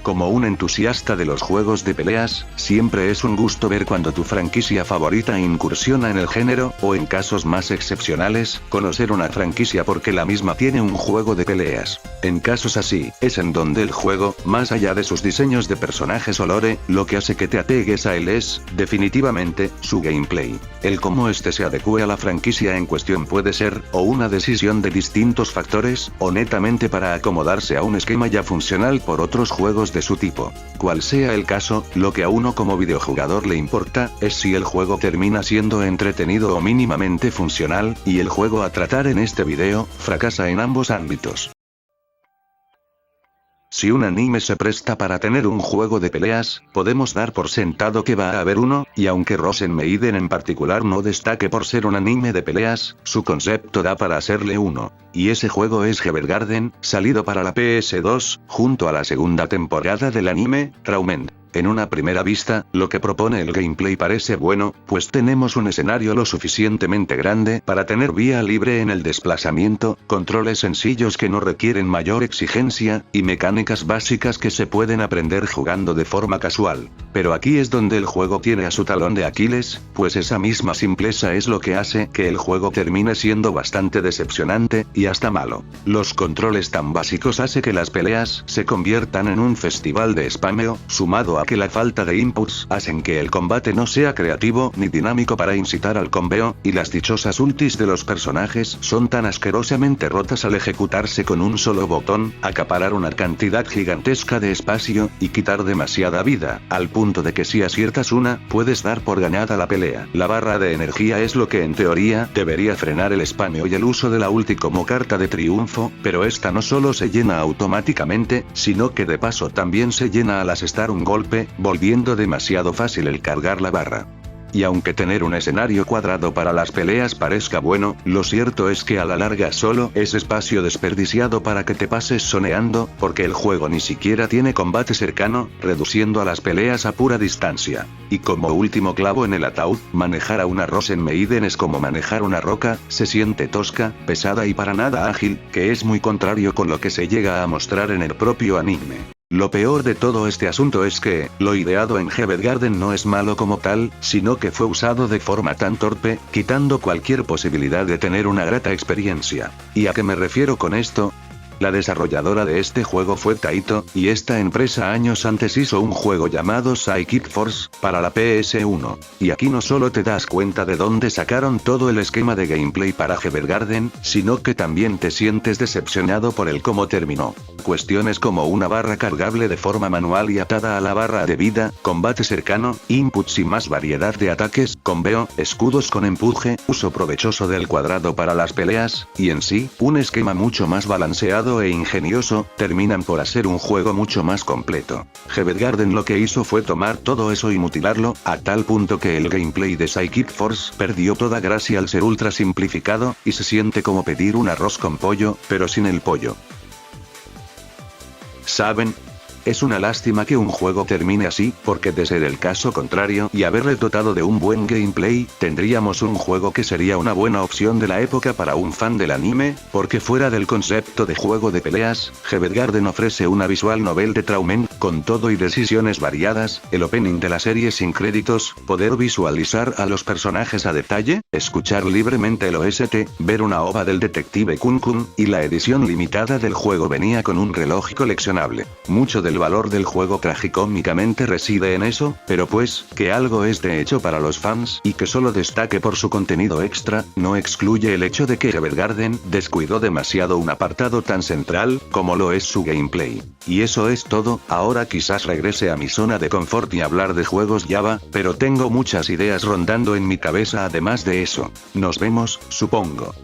Como un entusiasta de los juegos de peleas, siempre es un gusto ver cuando tu franquicia favorita incursiona en el género, o en casos más excepcionales, conocer una franquicia porque la misma tiene un juego de peleas. En casos así, es en donde el juego, más allá de sus diseños de personajes o lore, lo que hace que te apegues a él es, definitivamente, su gameplay. El cómo este se adecue a la franquicia en cuestión puede ser, o una decisión de distintos factores, o netamente para acomodarse a un esquema ya funcional por otros juegos de su tipo. Cual sea el caso, lo que a uno como videojugador le importa, es si el juego termina siendo entretenido o mínimamente funcional, y el juego a tratar en este video, fracasa en ambos ámbitos. Si un anime se presta para tener un juego de peleas, podemos dar por sentado que va a haber uno, y aunque Rosen Meiden en particular no destaque por ser un anime de peleas, su concepto da para hacerle uno. Y ese juego es Evergarden, salido para la PS2, junto a la segunda temporada del anime, Traumen. En una primera vista, lo que propone el gameplay parece bueno, pues tenemos un escenario lo suficientemente grande para tener vía libre en el desplazamiento, controles sencillos que no requieren mayor exigencia, y mecánicas básicas que se pueden aprender jugando de forma casual. Pero aquí es donde el juego tiene a su talón de Aquiles, pues esa misma simpleza es lo que hace que el juego termine siendo bastante decepcionante, y hasta malo. Los controles tan básicos hace que las peleas se conviertan en un festival de spameo, sumado a que la falta de inputs hacen que el combate no sea creativo ni dinámico para incitar al combeo, y las dichosas ultis de los personajes son tan asquerosamente rotas al ejecutarse con un solo botón, acaparar una cantidad gigantesca de espacio, y quitar demasiada vida, al punto de que si aciertas una, puedes dar por ganada la pelea. La barra de energía es lo que en teoría debería frenar el spameo y el uso de la ulti como carta de triunfo, pero esta no solo se llena automáticamente, sino que de paso también se llena al asestar un golpe, volviendo demasiado fácil el cargar la barra. Y aunque tener un escenario cuadrado para las peleas parezca bueno, lo cierto es que a la larga solo es espacio desperdiciado para que te pases soneando, porque el juego ni siquiera tiene combate cercano, reduciendo a las peleas a pura distancia. Y como último clavo en el ataúd, manejar a una Rosen Meiden es como manejar una roca, se siente tosca, pesada y para nada ágil, que es muy contrario con lo que se llega a mostrar en el propio anime. Lo peor de todo este asunto es que, lo ideado en Evergarden no es malo como tal, sino que fue usado de forma tan torpe, quitando cualquier posibilidad de tener una grata experiencia. ¿Y a qué me refiero con esto? La desarrolladora de este juego fue Taito, y esta empresa años antes hizo un juego llamado Psychic Force, para la PS1. Y aquí no solo te das cuenta de dónde sacaron todo el esquema de gameplay para Evergarden, sino que también te sientes decepcionado por el cómo terminó. Cuestiones como una barra cargable de forma manual y atada a la barra de vida, combate cercano, inputs y más variedad de ataques, combeo, escudos con empuje, uso provechoso del cuadrado para las peleas, y en sí, un esquema mucho más balanceado e ingenioso, terminan por hacer un juego mucho más completo. Evergarden lo que hizo fue tomar todo eso y mutilarlo, a tal punto que el gameplay de Psychic Force perdió toda gracia al ser ultra simplificado, y se siente como pedir un arroz con pollo, pero sin el pollo. ¿Saben? Es una lástima que un juego termine así, porque de ser el caso contrario y haberle dotado de un buen gameplay, tendríamos un juego que sería una buena opción de la época para un fan del anime, porque fuera del concepto de juego de peleas, Evergarden ofrece una visual novel de Traumen, con todo y decisiones variadas, el opening de la serie sin créditos, poder visualizar a los personajes a detalle, escuchar libremente el OST, ver una ova del detective Kun Kun, y la edición limitada del juego venía con un reloj coleccionable. Mucho del valor del juego tragicómicamente reside en eso, pero pues, que algo es de hecho para los fans, y que solo destaque por su contenido extra, no excluye el hecho de que Evergarden descuidó demasiado un apartado tan central, como lo es su gameplay. Y eso es todo, ahora quizás regrese a mi zona de confort y hablar de juegos Java, pero tengo muchas ideas rondando en mi cabeza además de eso. Nos vemos, supongo.